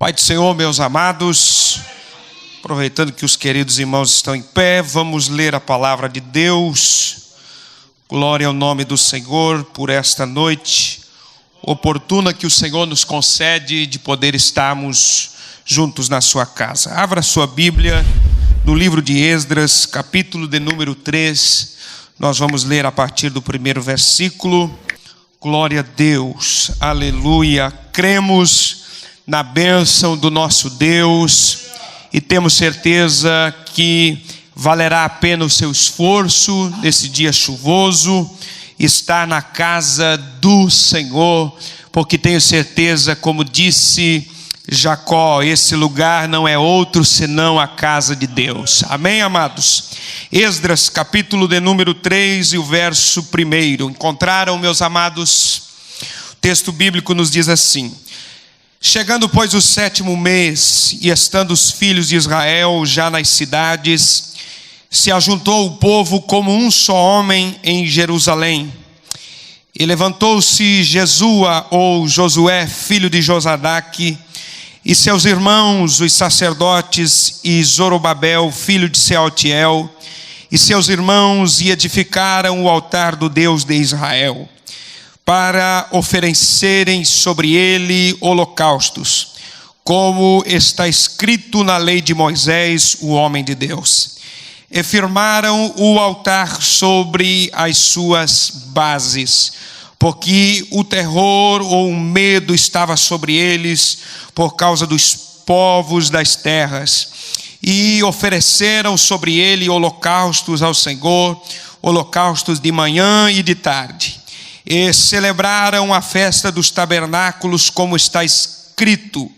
Pai do Senhor, meus amados, aproveitando que os queridos irmãos estão em pé, vamos ler a palavra de Deus. Glória ao nome do Senhor por esta noite oportuna que o Senhor nos concede de poder estarmos juntos na sua casa. Abra sua Bíblia no livro de Esdras, capítulo de número 3. Nós vamos ler a partir do primeiro versículo. Glória a Deus, aleluia. Cremos na bênção do nosso Deus e temos certeza que valerá a pena o seu esforço nesse dia chuvoso, estar na casa do Senhor, porque tenho certeza, como disse Jacó, esse lugar não é outro senão a casa de Deus. Amém, amados? Esdras, capítulo de número 3 e o verso 1. Encontraram, meus amados? O texto bíblico nos diz assim: chegando, pois, o 7º mês, e estando os filhos de Israel já nas cidades, se ajuntou o povo como um só homem em Jerusalém. E levantou-se Jesua, ou Josué, filho de Josadaque, e seus irmãos, os sacerdotes, e Zorobabel, filho de Sealtiel, e seus irmãos, e edificaram o altar do Deus de Israel, para oferecerem sobre ele holocaustos, como está escrito na lei de Moisés, o homem de Deus. E firmaram o altar sobre as suas bases, porque o terror ou o medo estava sobre eles por causa dos povos das terras. E ofereceram sobre ele holocaustos ao Senhor, holocaustos de manhã e de tarde. E celebraram a festa dos tabernáculos, como está escrito,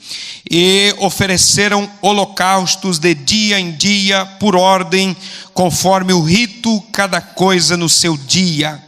e ofereceram holocaustos de dia em dia, por ordem, conforme o rito, cada coisa no seu dia.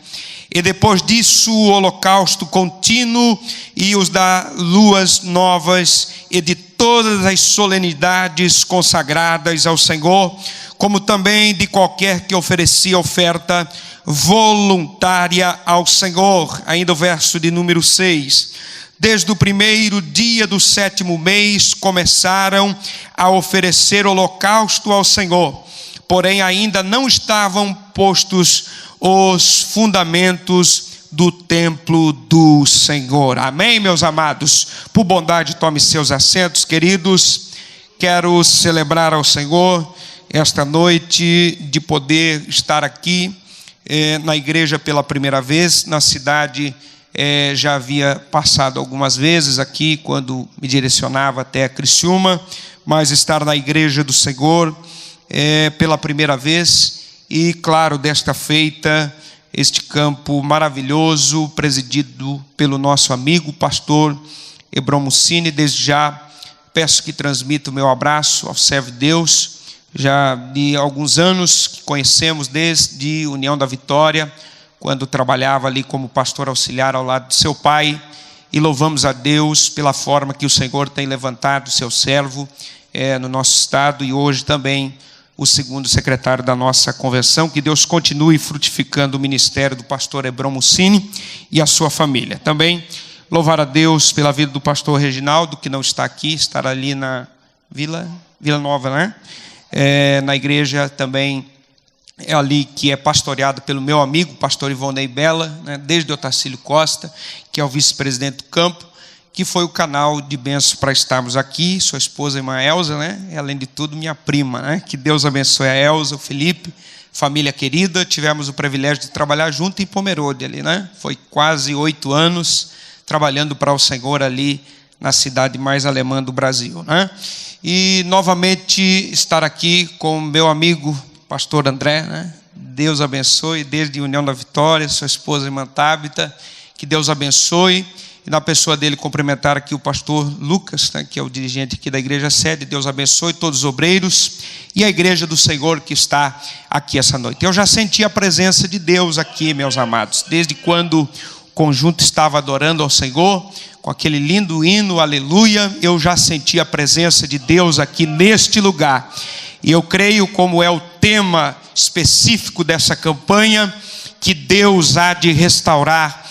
E depois disso o holocausto contínuo e os da luas novas e de todas as solenidades consagradas ao Senhor, como também de qualquer que oferecia oferta voluntária ao Senhor. Ainda o verso de número 6. Desde o primeiro dia do 7º mês começaram a oferecer holocausto ao Senhor, porém ainda não estavam postos os fundamentos do templo do Senhor. Amém, meus amados? Por bondade, tome seus assentos, queridos. Quero celebrar ao Senhor esta noite de poder estar aqui na igreja pela primeira vez. Na cidade já havia passado algumas vezes aqui quando me direcionava até a Criciúma, mas estar na igreja do Senhor pela primeira vez. E claro, desta feita, este campo maravilhoso, presidido pelo nosso amigo pastor Hebron Mussini. Desde já peço que transmita o meu abraço ao servo de Deus. Já de alguns anos que conhecemos, desde União da Vitória, quando trabalhava ali como pastor auxiliar ao lado de seu pai, e louvamos a Deus pela forma que o Senhor tem levantado o seu servo no nosso estado, e hoje também o segundo secretário da nossa convenção. Que Deus continue frutificando o ministério do pastor Hebron Mussini e a sua família. Também louvar a Deus pela vida do pastor Reginaldo, que não está aqui, estará ali na Vila Nova, né? Na igreja também ali que é pastoreado pelo meu amigo, pastor Ivonei Bela, né? Desde o Otacílio Costa, que é o vice-presidente do campo, que foi o canal de bênção para estarmos aqui. Sua esposa, irmã Elza, né? E, além de tudo, minha prima, né? Que Deus abençoe a Elza, o Felipe, família querida. Tivemos o privilégio de trabalhar junto em Pomerode ali, né? Foi quase 8 anos trabalhando para o Senhor ali na cidade mais alemã do Brasil, né? E novamente estar aqui com meu amigo pastor André, né? Deus abençoe, desde União da Vitória, sua esposa, irmã Tábita, que Deus abençoe. E na pessoa dele cumprimentar aqui o pastor Lucas, né, que é o dirigente aqui da igreja sede. Deus abençoe todos os obreiros e a igreja do Senhor que está aqui essa noite. Eu já senti a presença de Deus aqui, meus amados, desde quando o conjunto estava adorando ao Senhor, com aquele lindo hino, aleluia. Eu já senti a presença de Deus aqui neste lugar. E eu creio, como é o tema específico dessa campanha, que Deus há de restaurar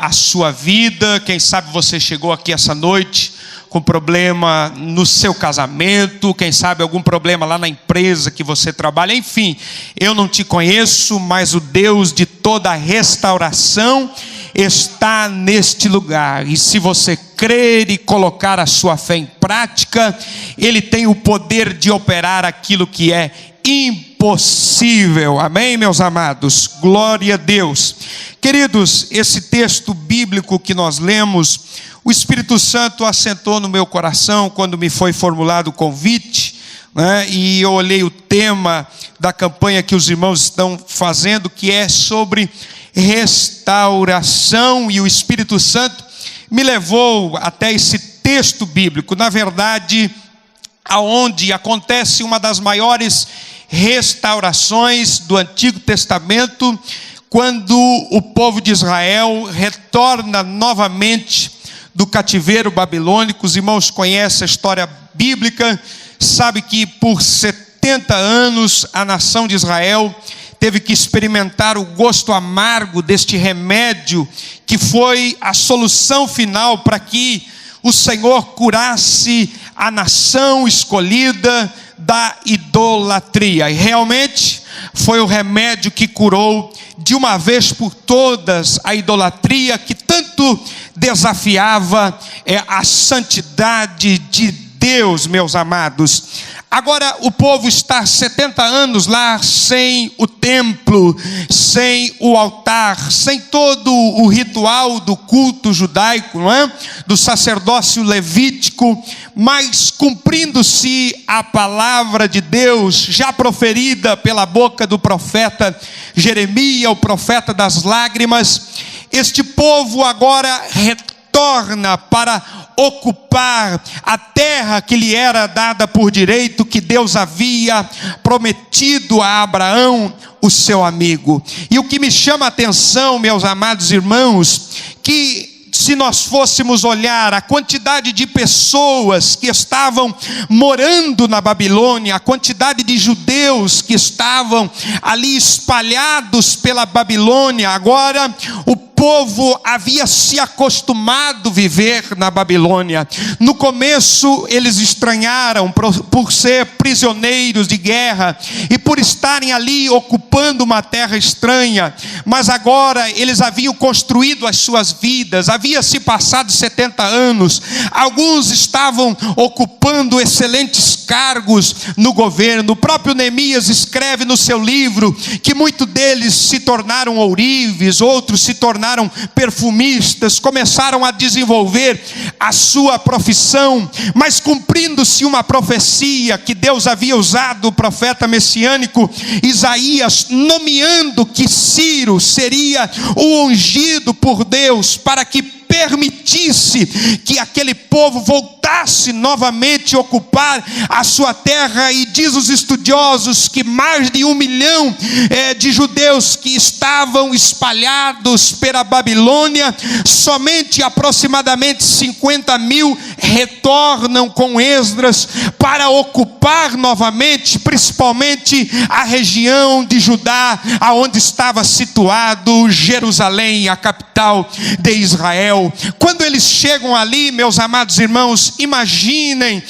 a sua vida. Quem sabe você chegou aqui essa noite com com problema no seu casamento, quem sabe algum problema lá na empresa que você trabalha, enfim, eu não te conheço, mas o Deus de toda restauração está neste lugar, e se você crer e colocar a sua fé em prática, Ele tem o poder de operar aquilo que é impossível. Amém, meus amados? Glória a Deus. Queridos, esse texto bíblico que nós lemos, o Espírito Santo assentou no meu coração quando me foi formulado o convite, né? E eu olhei o tema da campanha que os irmãos estão fazendo, que é sobre restauração, e o Espírito Santo me levou até esse texto bíblico, na verdade, aonde acontece uma das maiores restaurações do Antigo Testamento, quando o povo de Israel retorna novamente do cativeiro babilônico. Os irmãos conhecem a história bíblica, sabe que por 70 anos a nação de Israel teve que experimentar o gosto amargo deste remédio, que foi a solução final para que o Senhor curasse a nação escolhida da idolatria. E realmente foi o remédio que curou de uma vez por todas a idolatria que tanto desafiava a santidade de Deus, meus amados. Agora o povo está 70 anos lá sem o templo, sem o altar, sem todo o ritual do culto judaico, não é? Do sacerdócio levítico, mas cumprindo-se a palavra de Deus já proferida pela boca do profeta Jeremias, o profeta das lágrimas. Este povo agora retorna para ocupar a terra que lhe era dada por direito, que Deus havia prometido a Abraão, o seu amigo. E o que me chama a atenção, meus amados irmãos, que se nós fôssemos olhar a quantidade de pessoas que estavam morando na Babilônia, a quantidade de judeus que estavam ali espalhados pela Babilônia, agora o povo havia se acostumado a viver na Babilônia. No começo eles estranharam por ser prisioneiros de guerra e por estarem ali ocupando uma terra estranha, mas agora eles haviam construído as suas vidas, havia se passado 70 anos, alguns estavam ocupando excelentes cargos no governo. O próprio Neemias escreve no seu livro que muitos deles se tornaram ourives, outros se tornaram perfumistas, começaram a desenvolver a sua profissão, mas cumprindo-se uma profecia que Deus havia usado o profeta messiânico Isaías, nomeando que Ciro seria o ungido por Deus para que permitisse que aquele povo voltasse novamente a ocupar a sua terra. E diz os estudiosos que mais de 1 milhão de judeus que estavam espalhados pela Babilônia, somente aproximadamente 50 mil retornam com Esdras para ocupar novamente, principalmente a região de Judá, aonde estava situado Jerusalém, a capital de Israel. Quando eles chegam ali, meus amados irmãos, imaginem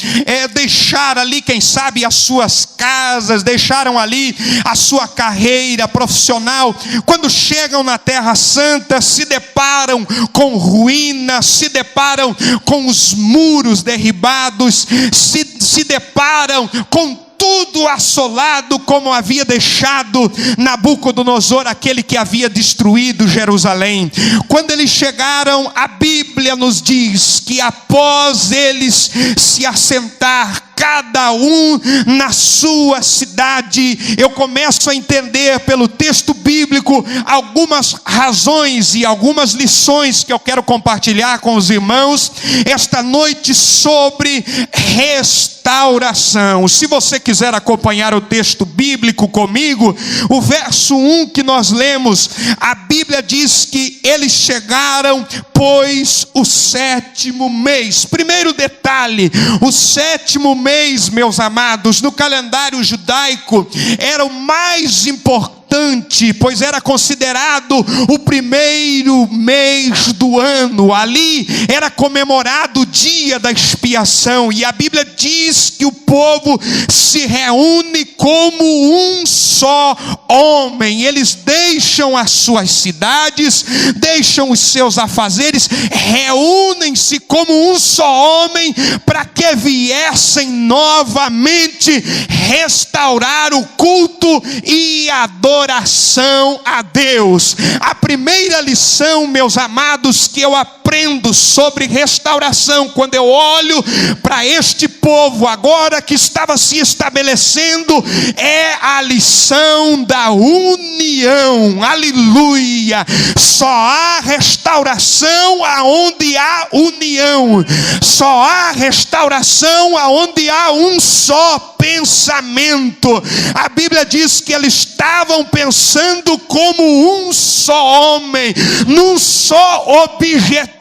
deixar ali, quem sabe, as suas casas, deixaram ali a sua carreira profissional. Quando chegam na Terra Santa, se deparam com ruínas, se deparam com os muros derribados, se deparam com tudo assolado, como havia deixado Nabucodonosor, aquele que havia destruído Jerusalém. Quando eles chegaram, a Bíblia nos diz que após eles se assentar, cada um na sua cidade, eu começo a entender pelo texto bíblico algumas razões e algumas lições que eu quero compartilhar com os irmãos esta noite sobre restauração. Se você quiser acompanhar o texto bíblico comigo, o verso 1 que nós lemos, a Bíblia diz que eles chegaram, pois, o 7º mês. Primeiro detalhe, o 7º mês, meus amados, no calendário judaico, era o mais importante importante, pois era considerado o primeiro mês do ano. Ali era comemorado o dia da expiação, e a Bíblia diz que o povo se reúne como um só homem. Eles deixam as suas cidades, deixam os seus afazeres, reúnem-se como um só homem, para que viessem novamente restaurar o culto e adoração a Deus. A primeira lição, meus amados, que eu aprendo sobre restauração, quando eu olho para este povo agora que estava se estabelecendo, é a lição da união. Aleluia! Só há restauração aonde há união. Só há restauração aonde há um só pensamento. A Bíblia diz que eles estavam pensando como um só homem, num só objetivo.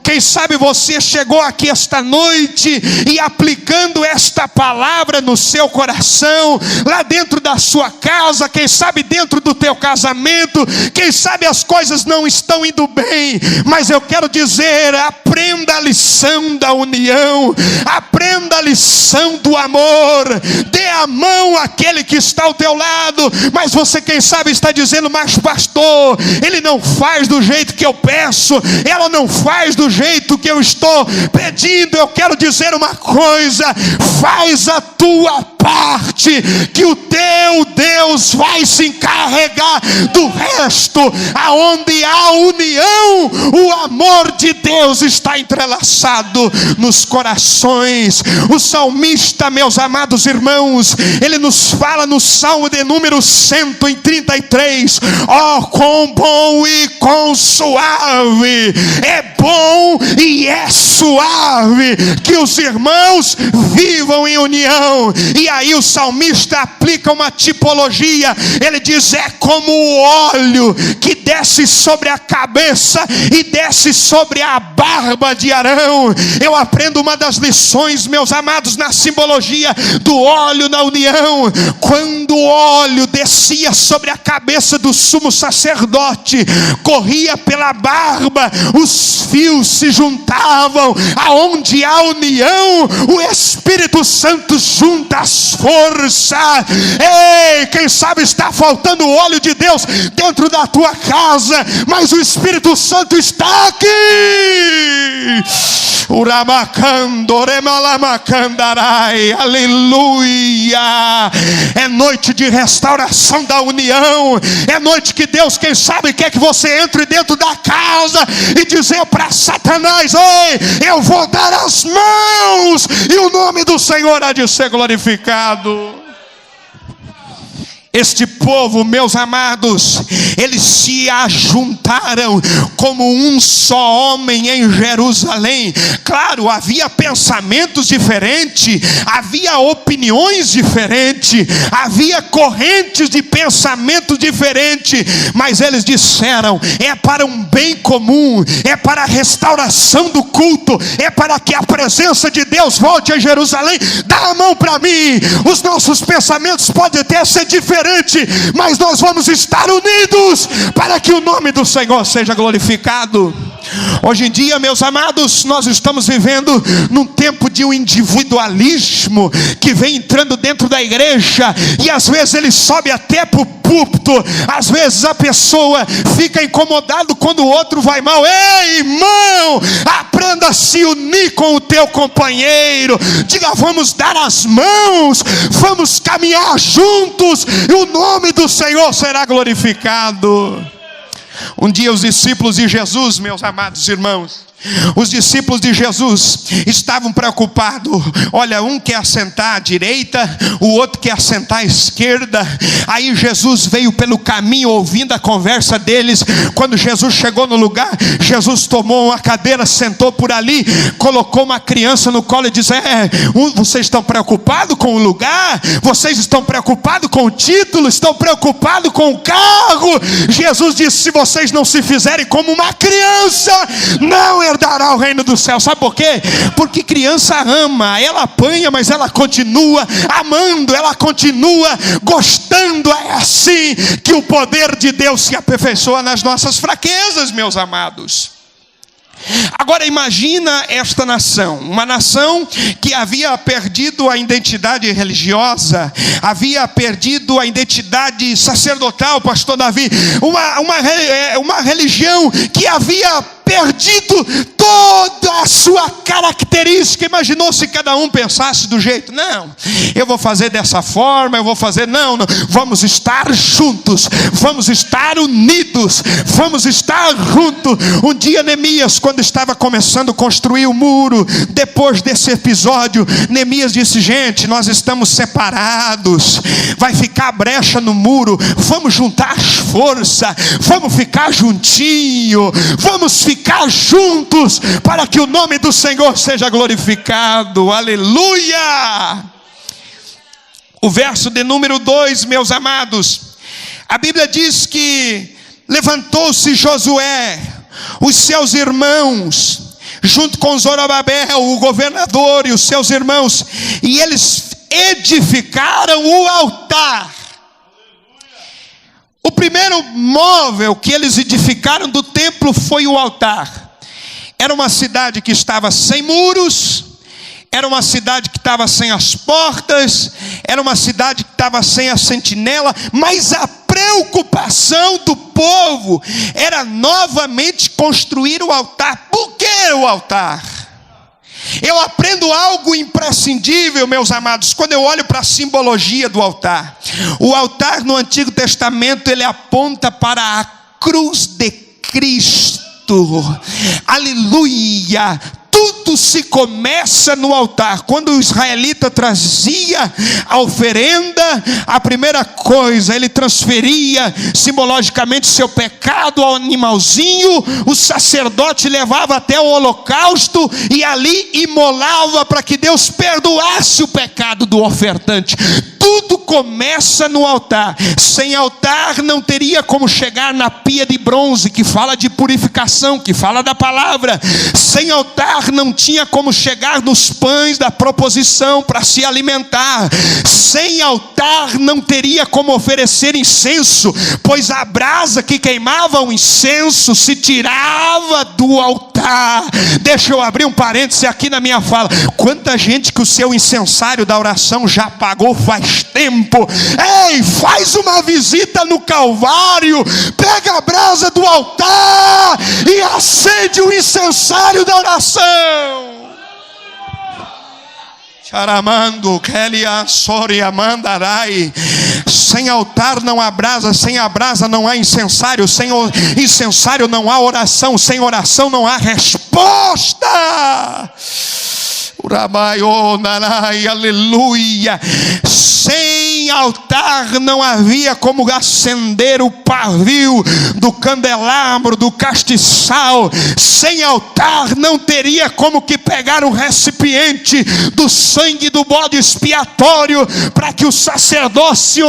Quem sabe você chegou aqui esta noite e aplicando esta palavra no seu coração, lá dentro da sua casa, quem sabe dentro do teu casamento, quem sabe as coisas não estão indo bem, mas eu quero dizer, aprenda a lição da união, aprenda a lição do amor, dê a mão àquele que está ao teu lado. Mas você, quem sabe, está dizendo, mas pastor, ele não faz do jeito que eu peço, ela não faz do jeito que eu estou pedindo. Eu quero dizer uma coisa: faz a tua parte, que o teu Deus vai se encarregar do resto. Aonde há união, o amor de Deus está entrelaçado nos corações. O salmista, meus amados irmãos, ele nos fala no Salmo de número 133: ó, quão bom e quão suave, é bom e é suave que os irmãos vivam em união. E aí o salmista aplica uma tipologia, ele diz: é como o óleo que desce sobre a cabeça e desce sobre a barba de Arão. Eu aprendo uma das lições, meus amados, na simbologia do óleo na união. Quando o óleo descia sobre a cabeça do sumo sacerdote, corria pela barba, os fios se juntavam. Aonde há união, o Espírito Santo junta as forças. Ei, quem sabe está faltando o óleo de Deus dentro da tua casa, mas o Espírito Santo está aqui. Aleluia! É noite de restauração da união. É noite que Deus, quem sabe, quer que você entre dentro da casa e dizer para Satanás: ei, eu vou dar as mãos, e o nome do Senhor há de ser glorificado. Este povo, meus amados, eles se ajuntaram como um só homem em Jerusalém. Claro, havia pensamentos diferentes, havia opiniões diferentes, havia correntes de pensamento diferentes, mas eles disseram: é para um bem comum, é para a restauração do culto, é para que a presença de Deus volte a Jerusalém. Dá a mão para mim. Os nossos pensamentos podem até ser diferentes, mas nós vamos estar unidos para que o nome do Senhor seja glorificado. Hoje em dia, meus amados, nós estamos vivendo num tempo de um individualismo que vem entrando dentro da igreja, e às vezes ele sobe até para o púlpito. Às vezes a pessoa fica incomodada quando o outro vai mal. Ei, irmão, aprenda a se unir com o teu companheiro. Diga: vamos dar as mãos, vamos caminhar juntos, e o nome do Senhor será glorificado. Um dia os discípulos de Jesus, meus amados irmãos, os discípulos de Jesus estavam preocupados. Olha, um quer assentar à direita, o outro quer assentar à esquerda. Aí Jesus veio pelo caminho, ouvindo a conversa deles. Quando Jesus chegou no lugar, Jesus tomou uma cadeira, sentou por ali, colocou uma criança no colo e disse: vocês estão preocupados com o lugar? Vocês estão preocupados com o título? Estão preocupados com o carro? Jesus disse: se vocês não se fizerem como uma criança, não herdará o reino do céu. Sabe por quê? Porque criança ama, ela apanha, mas ela continua amando, ela continua gostando. É assim que o poder de Deus se aperfeiçoa nas nossas fraquezas, meus amados. Agora imagina esta nação, uma nação que havia perdido a identidade religiosa, havia perdido a identidade sacerdotal, pastor Davi, uma religião que havia perdido toda a sua característica. Imaginou se cada um pensasse do jeito, não, eu vou fazer dessa forma, eu vou fazer, não, vamos estar juntos, vamos estar unidos, vamos estar juntos. Um dia Neemias, quando estava começando a construir o muro, depois desse episódio, Neemias disse: gente, nós estamos separados, vai ficar brecha no muro, vamos juntar força, vamos ficar juntinho, vamos ficar juntos, para que o nome do Senhor seja glorificado. Aleluia! O verso de número 2, meus amados, a Bíblia diz que levantou-se Josué, os seus irmãos, junto com Zorobabel, o governador, e os seus irmãos, e eles edificaram o altar. O primeiro móvel que eles edificaram do templo foi o altar. Era uma cidade que estava sem muros, era uma cidade que estava sem as portas, era uma cidade que estava sem a sentinela, mas a preocupação do povo era novamente construir o altar. Por que o altar? Eu aprendo algo imprescindível, meus amados, quando eu olho para a simbologia do altar. O altar no Antigo Testamento, ele aponta para a cruz de Cristo. Aleluia! Tudo se começa no altar. Quando o israelita trazia a oferenda, a primeira coisa, ele transferia simbologicamente seu pecado ao animalzinho. O sacerdote levava até o holocausto e ali imolava para que Deus perdoasse o pecado do ofertante. Tudo começa no altar. Sem altar não teria como chegar na pia de bronze, que fala de purificação, que fala da palavra. Sem altar não tinha como chegar nos pães da proposição para se alimentar. Sem altar não teria como oferecer incenso, pois a brasa que queimava o incenso se tirava do altar. Deixa eu abrir um parêntese aqui na minha fala. Quanta gente que o seu incensário da oração já pagou faz tempo. Ei, faz uma visita no Calvário, pega a brasa do altar e acende o incensário da oração. Charamando, Kelia, Soria, Mandarai. Sem altar não há brasa, sem a brasa não há incensário, sem o incensário não há oração, sem oração não há resposta. Aleluia. Sem altar não havia como acender o pavio do candelabro, do castiçal. Sem altar não teria como que pegar um recipiente do sangue do bode expiatório para que o sacerdote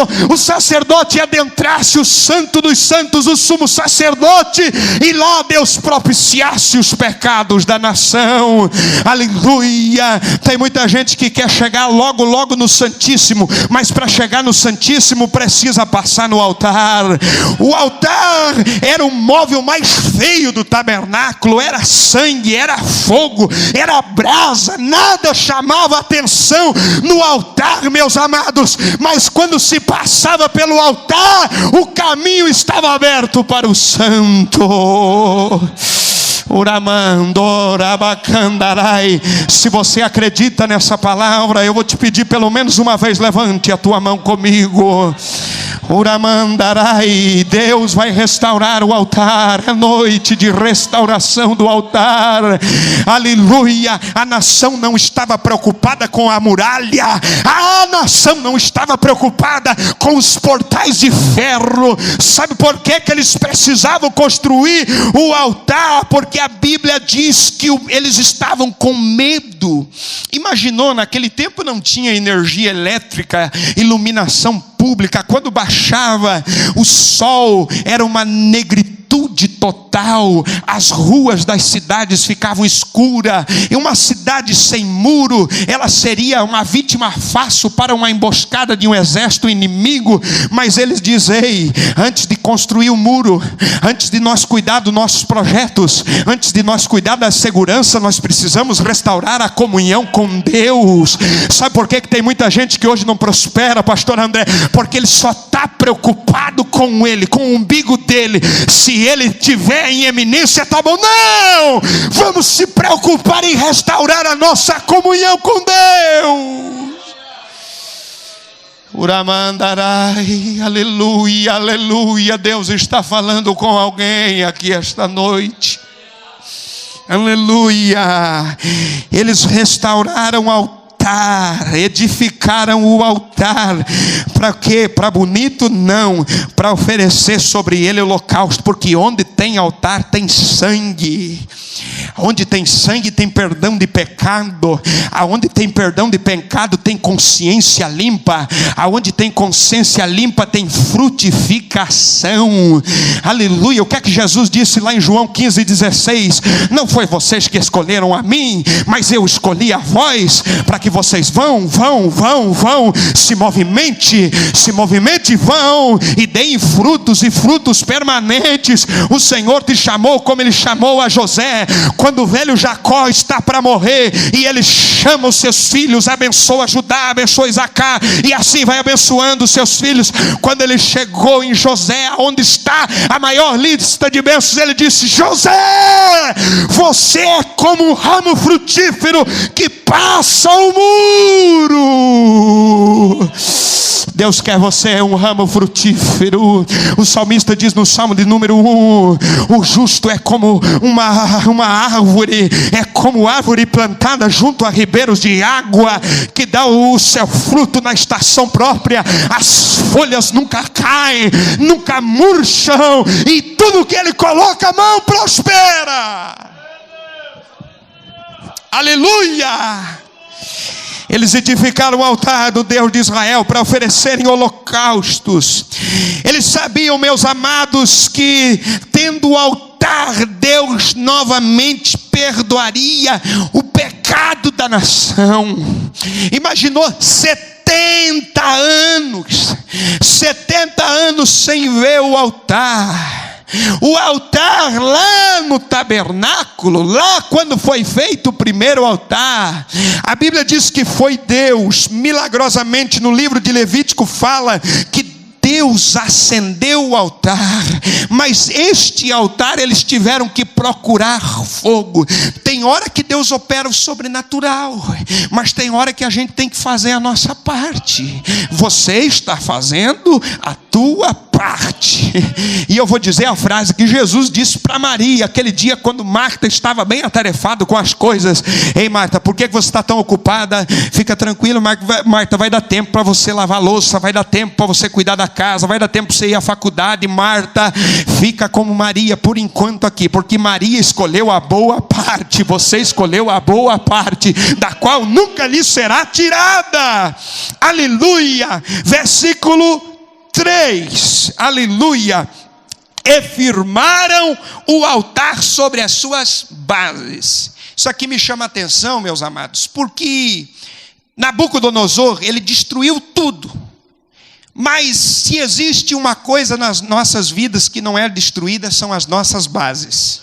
adentrasse o santo dos santos, o sumo sacerdote, e lá Deus propiciasse os pecados da nação. Aleluia. Tem muita gente que quer chegar logo no Santíssimo, mas para chegar no Santíssimo precisa passar no altar. O altar era o móvel mais feio do tabernáculo. Era sangue, era fogo, era brasa, nada chamava atenção no altar, meus amados. Mas quando se passava pelo altar, o caminho estava aberto para o santo. Se você acredita nessa palavra, eu vou te pedir pelo menos uma vez, levante a tua mão comigo. Deus vai restaurar o altar. É noite de restauração do altar. Aleluia. A nação não estava preocupada com a muralha, a nação não estava preocupada com os portais de ferro. Sabe por que eles precisavam construir o altar? Porque a Bíblia diz que eles estavam com medo. Imaginou, naquele tempo não tinha energia elétrica, iluminação pública. Quando baixava o sol, era uma negritude quietude total, as ruas das cidades ficavam escuras, e uma cidade sem muro, ela seria uma vítima fácil para uma emboscada de um exército inimigo. Mas eles dizem: ei, antes de construir o muro, antes de nós cuidar dos nossos projetos, antes de nós cuidar da segurança, nós precisamos restaurar a comunhão com Deus. Sabe por que tem muita gente que hoje não prospera, pastor André? Porque ele só está preocupado com ele, com o umbigo dele. Se ele tiver em eminência, tá bom. Não! Vamos se preocupar em restaurar a nossa comunhão com Deus. Uramandarai, aleluia, aleluia. Deus está falando com alguém aqui esta noite. Aleluia. Eles restauraram o altar, edificaram o altar. Para quê? Para bonito? Não. Para oferecer sobre ele holocausto. Porque onde tem altar tem sangue. Onde tem sangue tem perdão de pecado. Aonde tem perdão de pecado tem consciência limpa. Aonde tem consciência limpa tem frutificação. Aleluia. O que é que Jesus disse lá em João 15:16? Não foi vocês que escolheram a mim, mas eu escolhi a vós, para que vocês vão, se movimente, vão e deem frutos, e frutos permanentes. O Senhor te chamou como Ele chamou a José, quando o velho Jacó está para morrer, e Ele chama os seus filhos, abençoa Judá, abençoa Isacar, e assim vai abençoando os seus filhos. Quando Ele chegou em José, onde está a maior lista de bênçãos, Ele disse: José, você é como um ramo frutífero que passa o muro. Deus quer você um ramo frutífero. O salmista diz no Salmo de número 1: o justo é como uma árvore, é como árvore plantada junto a ribeiros de água, que dá o seu fruto na estação própria. As folhas nunca caem, nunca murcham, e tudo que ele coloca a mão prospera. Aleluia. Eles edificaram o altar do Deus de Israel para oferecerem holocaustos. Eles sabiam, meus amados, que tendo o altar, Deus novamente perdoaria o pecado da nação. Imaginou 70 anos sem ver o altar. O altar lá no tabernáculo, lá quando foi feito o primeiro altar, a Bíblia diz que foi Deus, milagrosamente no livro de Levítico fala que Deus acendeu o altar, mas este altar eles tiveram que procurar fogo. Tem hora que Deus opera o sobrenatural, mas tem hora que a gente tem que fazer a nossa parte. Você está fazendo a tua parte. E eu vou dizer a frase que Jesus disse para Maria aquele dia, quando Marta estava bem atarefada com as coisas: ei Marta, por que você está tão ocupada? Fica tranquilo, Marta, vai dar tempo para você lavar a louça, vai dar tempo para você cuidar da casa, vai dar tempo para você ir à faculdade. Marta, fica como Maria por enquanto aqui, porque Maria escolheu a boa parte. Você escolheu a boa parte, da qual nunca lhe será tirada. Aleluia. Versículo 3, aleluia. E firmaram o altar sobre as suas bases. Isso aqui me chama a atenção, meus amados, porque Nabucodonosor, ele destruiu tudo. Mas se existe uma coisa nas nossas vidas que não é destruída, são as nossas bases.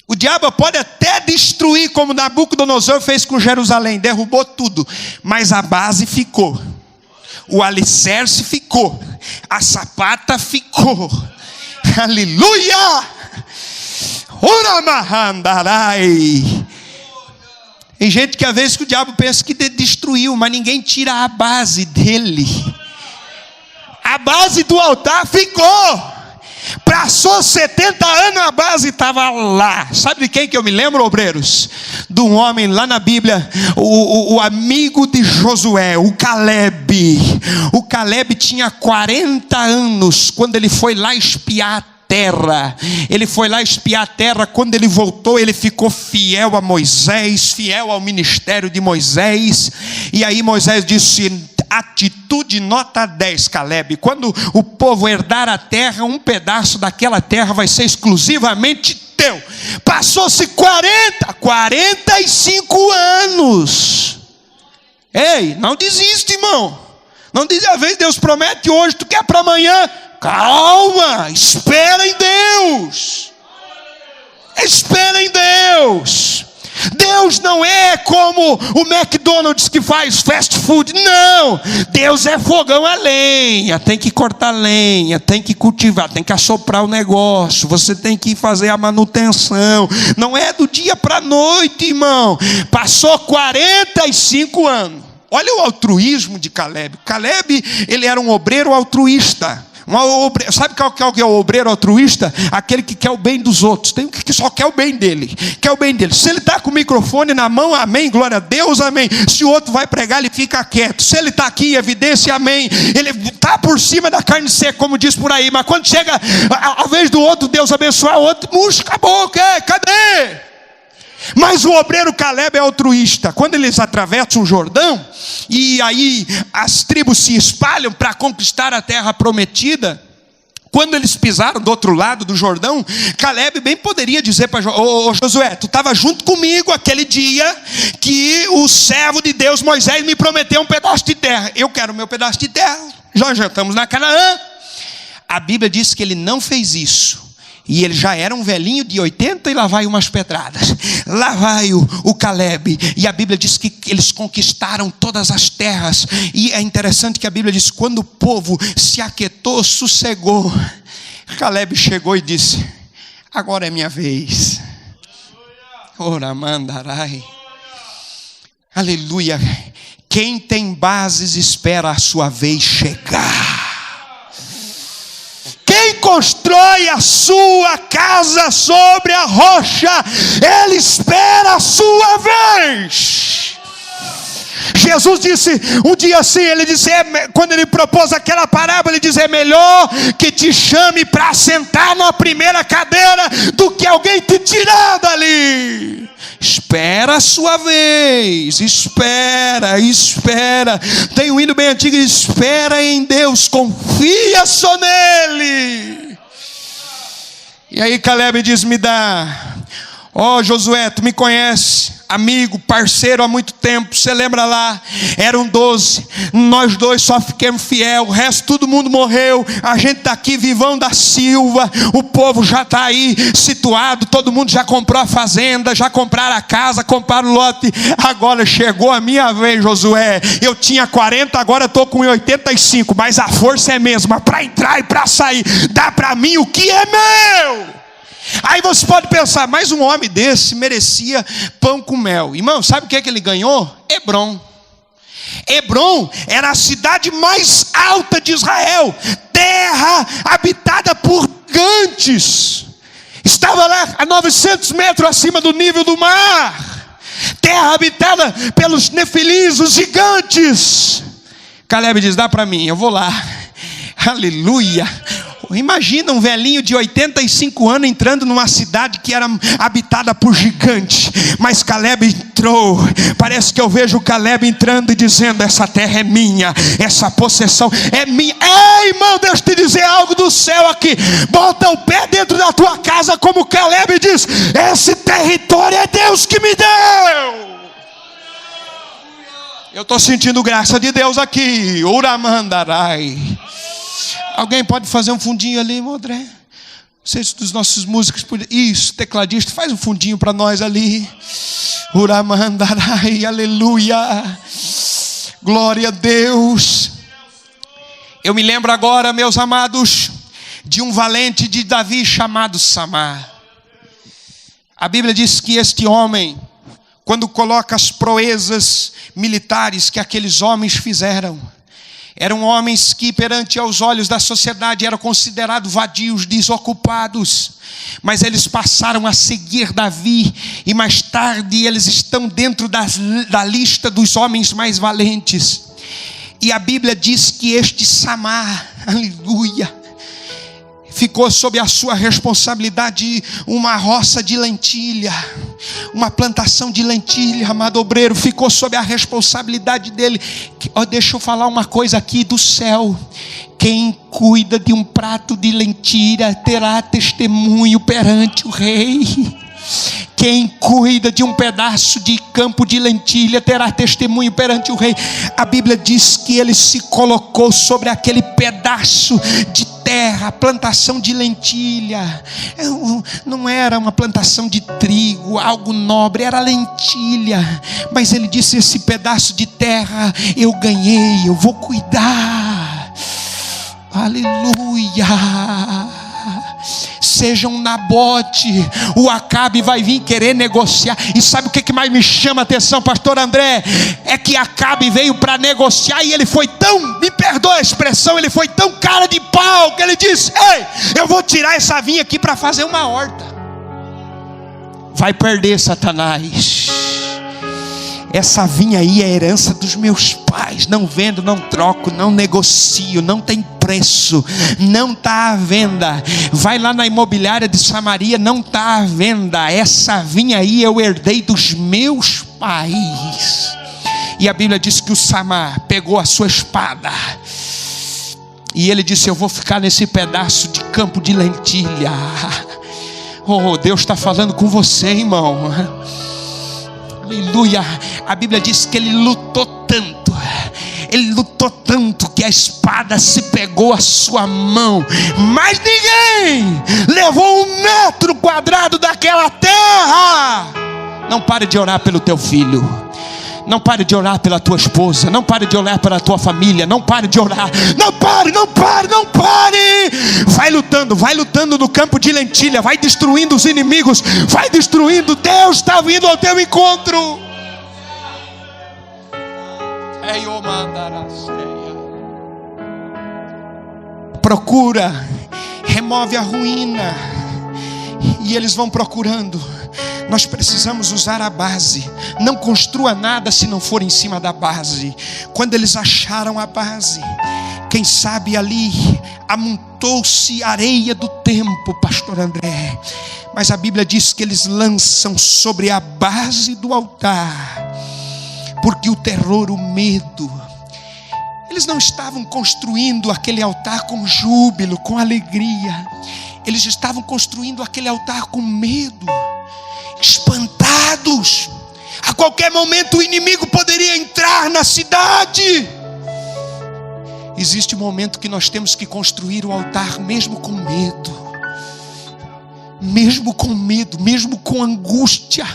O diabo pode até destruir, como Nabucodonosor fez com Jerusalém, derrubou tudo, mas a base ficou. O alicerce ficou, a sapata ficou. Aleluia! Uramahandarai. Tem gente que às vezes que o diabo pensa que destruiu, mas ninguém tira a base dele. A base do altar ficou. Passou 70 anos, a base estava lá. Sabe de quem que eu me lembro, obreiros? De um homem lá na Bíblia, o amigo de Josué, o Caleb. O Caleb tinha 40 anos quando ele foi lá espiar a terra. Ele foi lá espiar a terra. Quando ele voltou, ele ficou fiel a Moisés, fiel ao ministério de Moisés. E aí Moisés disse: atitude atitude nota 10, Caleb. Quando o povo herdar a terra, um pedaço daquela terra vai ser exclusivamente teu. Passou-se 45 anos. Ei, não desiste, irmão. Não diz, às vezes Deus promete hoje, tu quer para amanhã. Calma, espera em Deus. Espera em Deus. Deus não é como o McDonald's que faz fast food. Não, Deus é fogão a lenha. Tem que cortar lenha, tem que cultivar, tem que assoprar o negócio. Você tem que fazer a manutenção. Não é do dia para a noite, irmão. Passou 45 anos. Olha o altruísmo de Caleb. Caleb, ele era um obreiro altruísta. Sabe qual que é o obreiro altruísta? Aquele que quer o bem dos outros. Tem um que só quer o bem dele. Quer o bem dele. Se ele está com o microfone na mão, amém, glória a Deus, amém. Se o outro vai pregar, ele fica quieto. Se ele está aqui em evidência, amém. Ele está por cima da carne seca, como diz por aí. Mas quando chega a vez do outro, Deus abençoar o outro, murcha a boca, cadê? Mas o obreiro Caleb é altruísta. Quando eles atravessam o Jordão, e aí as tribos se espalham para conquistar a terra prometida, quando eles pisaram do outro lado do Jordão, Caleb bem poderia dizer para Josué, tu estava junto comigo aquele dia que o servo de Deus Moisés me prometeu um pedaço de terra. Eu quero o meu pedaço de terra. Já estamos na Canaã. A Bíblia diz que ele não fez isso. E ele já era um velhinho de 80 e lá vai umas pedradas. Lá vai o Caleb. E a Bíblia diz que eles conquistaram todas as terras. E é interessante que a Bíblia diz, quando o povo se aquietou, sossegou, Caleb chegou e disse, agora é minha vez. Ora mandarai. Aleluia. Quem tem bases espera a sua vez chegar. Quem constrói a sua casa sobre a rocha, ele espera a sua vez. Jesus disse, um dia assim, ele disse, quando ele propôs aquela parábola, ele disse, é melhor que te chame para sentar na primeira cadeira, do que alguém te tirar dali. Espera a sua vez, espera. Tem um hino bem antigo, espera em Deus, confia só nele. E aí Caleb diz, me dá. Josué, tu me conhece, amigo, parceiro há muito tempo, você lembra lá, eram 12, nós dois só ficamos fiel, o resto todo mundo morreu, a gente está aqui vivão da Silva, o povo já está aí situado, todo mundo já comprou a fazenda, já compraram a casa, compraram o lote, agora chegou a minha vez, Josué, eu tinha 40, agora estou com 85, mas a força é a mesma, para entrar e para sair, dá para mim o que é meu. Aí você pode pensar, mas um homem desse merecia pão com mel. Irmão, sabe o que ele ganhou? Hebrom. Hebrom era a cidade mais alta de Israel, terra habitada por gigantes. Estava lá a 900 metros acima do nível do mar. Terra habitada pelos nefilins, os gigantes. Caleb diz, dá para mim, eu vou lá. Aleluia. Imagina um velhinho de 85 anos entrando numa cidade que era habitada por gigantes. Mas Caleb entrou. Parece que eu vejo Caleb entrando e dizendo, essa terra é minha, essa possessão é minha. Ei, irmão, deixa eu te dizer algo do céu aqui. Bota o pé dentro da tua casa, como Caleb diz, esse território é Deus que me deu. Eu estou sentindo graça de Deus aqui. Uramandarai. Alguém pode fazer um fundinho ali, irmão André? Não sei se dos nossos músicos... Isso, tecladista, faz um fundinho para nós ali. Uramandarai, aleluia. Glória a Deus. Eu me lembro agora, meus amados, de um valente de Davi chamado Samar. A Bíblia diz que este homem, quando coloca as proezas militares que aqueles homens fizeram, eram homens que perante aos olhos da sociedade eram considerados vadios, desocupados, mas eles passaram a seguir Davi, e mais tarde eles estão dentro da lista dos homens mais valentes. E a Bíblia diz que este Samar, aleluia, ficou sob a sua responsabilidade uma roça de lentilha, uma plantação de lentilha, amado obreiro, ficou sob a responsabilidade dele. Deixa eu falar uma coisa aqui do céu: quem cuida de um prato de lentilha terá testemunho perante o rei. Quem cuida de um pedaço de campo de lentilha terá testemunho perante o rei. A Bíblia diz que ele se colocou sobre aquele pedaço de terra, plantação de lentilha. Não era uma plantação de trigo, algo nobre, era lentilha. Mas ele disse: esse pedaço de terra eu ganhei, eu vou cuidar. Aleluia. Seja um Nabote, o Acabe vai vir querer negociar. E sabe o que mais me chama a atenção, pastor André? É que Acabe veio para negociar, e ele foi tão, me perdoa a expressão, ele foi tão cara de pau, que ele disse: ei, eu vou tirar essa vinha aqui para fazer uma horta. Vai perder, Satanás. Essa vinha aí é a herança dos meus pais. Não vendo, não troco, não negocio, não tem preço, não está à venda. Vai lá na imobiliária de Samaria, não está à venda. Essa vinha aí eu herdei dos meus pais. E a Bíblia diz que o Samar pegou a sua espada e ele disse: eu vou ficar nesse pedaço de campo de lentilha. Oh, Deus está falando com você, irmão. Aleluia. A Bíblia diz que ele lutou tanto, que a espada se pegou à sua mão, mas ninguém levou 1 metro quadrado daquela terra. Não pare de orar pelo teu filho, não pare de orar pela tua esposa, não pare de orar pela tua família, não pare de orar, não pare. Vai lutando no campo de lentilha, vai destruindo os inimigos, vai destruindo. Deus está vindo ao teu encontro. Procura, remove a ruína. E eles vão procurando. Nós precisamos usar a base. Não construa nada se não for em cima da base. Quando eles acharam a base, quem sabe ali amontou-se areia do tempo, pastor André. Mas a Bíblia diz que eles lançam sobre a base do altar, porque o terror, o medo. Eles não estavam construindo aquele altar com júbilo, com alegria. Eles estavam construindo aquele altar com medo, espantados. A qualquer momento o inimigo poderia entrar na cidade. Existe um momento que nós temos que construir o altar mesmo com medo, mesmo com angústia.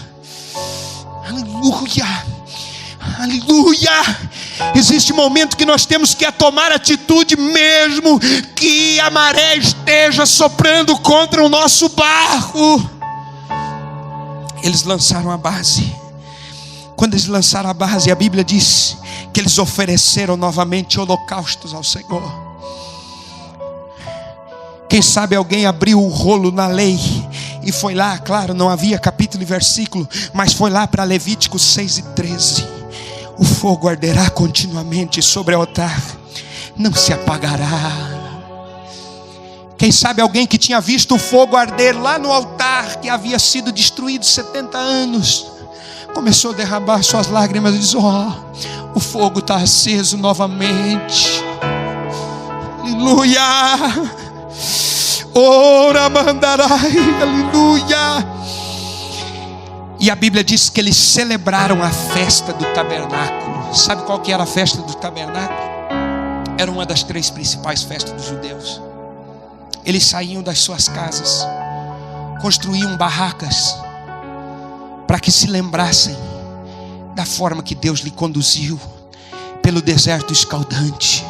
Aleluia. Existe um momento que nós temos que tomar atitude, mesmo que a maré esteja soprando contra o nosso barco. Eles lançaram a base. Quando eles lançaram a base, a Bíblia diz que eles ofereceram novamente holocaustos ao Senhor. Quem sabe alguém abriu o rolo na lei e foi lá, claro, não havia capítulo e versículo, mas foi lá para Levítico 6:13. O fogo arderá continuamente sobre o altar, não se apagará. Quem sabe alguém que tinha visto o fogo arder lá no altar, que havia sido destruído 70 anos, começou a derramar suas lágrimas e diz: o fogo está aceso novamente. Aleluia. Ora mandarai, aleluia. E a Bíblia diz que eles celebraram a festa do tabernáculo. Sabe qual que era a festa do tabernáculo? Era uma das 3 principais festas dos judeus. Eles saíam das suas casas, construíam barracas, para que se lembrassem da forma que Deus lhe conduziu pelo deserto escaldante.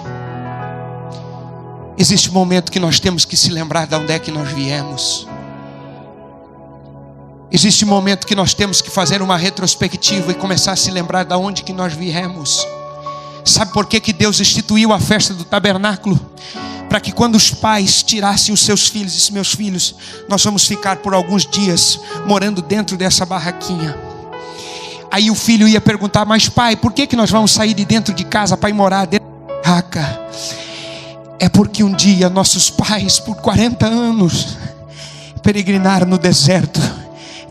Existe um momento que nós temos que se lembrar de onde é que nós viemos. Existe um momento que nós temos que fazer uma retrospectiva e começar a se lembrar de onde que nós viemos. Sabe por que Deus instituiu a festa do tabernáculo? Para que quando os pais tirassem os seus filhos, e meus filhos, nós vamos ficar por alguns dias morando dentro dessa barraquinha. Aí o filho ia perguntar: mas pai, por que nós vamos sair de dentro de casa para ir morar dentro da barraca? É porque um dia nossos pais, por 40 anos, peregrinaram no deserto.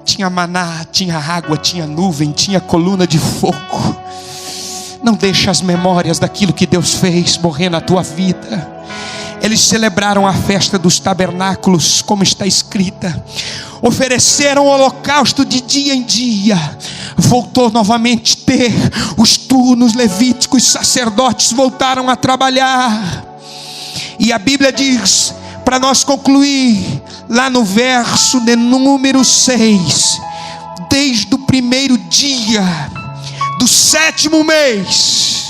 Tinha maná, tinha água, tinha nuvem, tinha coluna de fogo. Não deixa as memórias daquilo que Deus fez morrer na tua vida. Eles celebraram a festa dos tabernáculos, como está escrita. Ofereceram holocausto de dia em dia. Voltou novamente a ter os turnos levíticos, os sacerdotes voltaram a trabalhar. E a Bíblia diz, para nós concluir, lá no verso de número 6, desde o primeiro dia do 7º mês,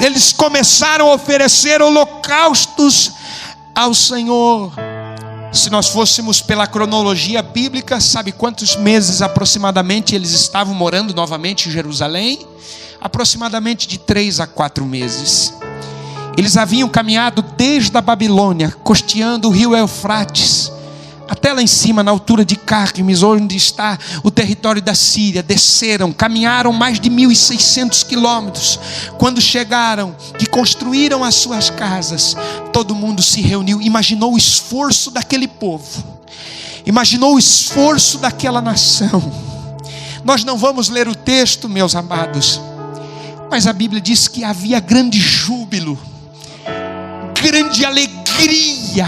eles começaram a oferecer holocaustos ao Senhor. Se nós fôssemos pela cronologia bíblica, sabe quantos meses aproximadamente eles estavam morando novamente em Jerusalém? Aproximadamente de 3 a 4 meses. Eles haviam caminhado desde a Babilônia, costeando o rio Eufrates, até lá em cima, na altura de Carquemes, onde está o território da Síria. Desceram, caminharam mais de 1.600 quilômetros. Quando chegaram e construíram as suas casas, todo mundo se reuniu. Imaginou o esforço daquele povo, imaginou o esforço daquela nação. Nós não vamos ler o texto, meus amados, mas a Bíblia diz que havia grande júbilo, grande alegria.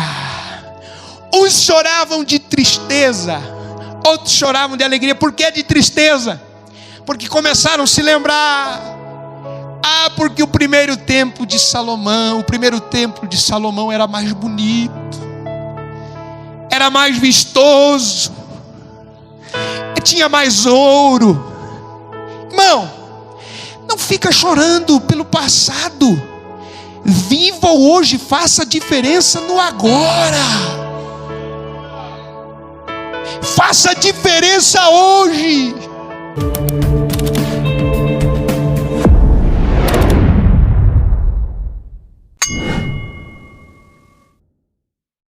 Uns choravam de tristeza, outros choravam de alegria. Por que de tristeza? Porque começaram a se lembrar. Porque o primeiro templo de Salomão era mais bonito, era mais vistoso, tinha mais ouro. Irmão, não fica chorando pelo passado. Viva o hoje, faça a diferença no agora. Faça a diferença hoje.